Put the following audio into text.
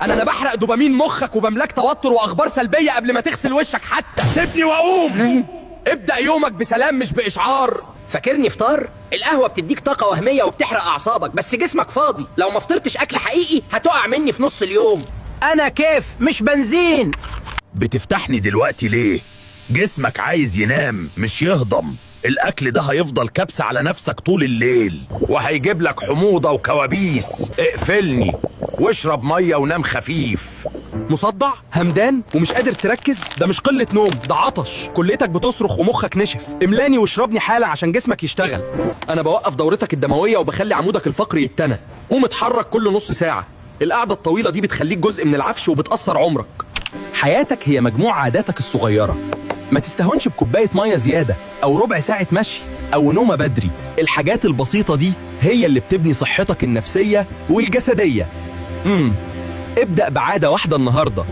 انا بحرق دوبامين مخك وبملاك توتر واخبار سلبيه قبل ما تغسل وشك حتى. سيبني واقوم. ابدأ يومك بسلام مش بإشعار. فاكرني فطار؟ القهوة بتديك طاقة وهمية وبتحرق أعصابك، بس جسمك فاضي. لو ما فطرتش أكل حقيقي هتقع مني في نص اليوم. أنا كيف مش بنزين. بتفتحني دلوقتي ليه؟ جسمك عايز ينام مش يهضم. الأكل ده هيفضل كبسة على نفسك طول الليل وهيجيب لك حموضة وكوابيس. اقفلني واشرب مية ونام خفيف. مصدع همدان ومش قادر تركز؟ ده مش قلة نوم، ده عطش. كليتك بتصرخ ومخك نشف. املاني واشربني حالا عشان جسمك يشتغل. انا بوقف دورتك الدموية وبخلي عمودك الفقري يتنى. قوم اتحرك كل نص ساعة. القعدة الطويلة دي بتخليك جزء من العفش وبتأثر عمرك. حياتك هي مجموع عاداتك الصغيرة. ما تستهونش بكوباية مية زيادة أو ربع ساعة مشي أو نومة بدري. الحاجات البسيطة دي هي اللي بتبني صحتك النفسية والجسدية. ابدأ بعادة واحدة النهاردة.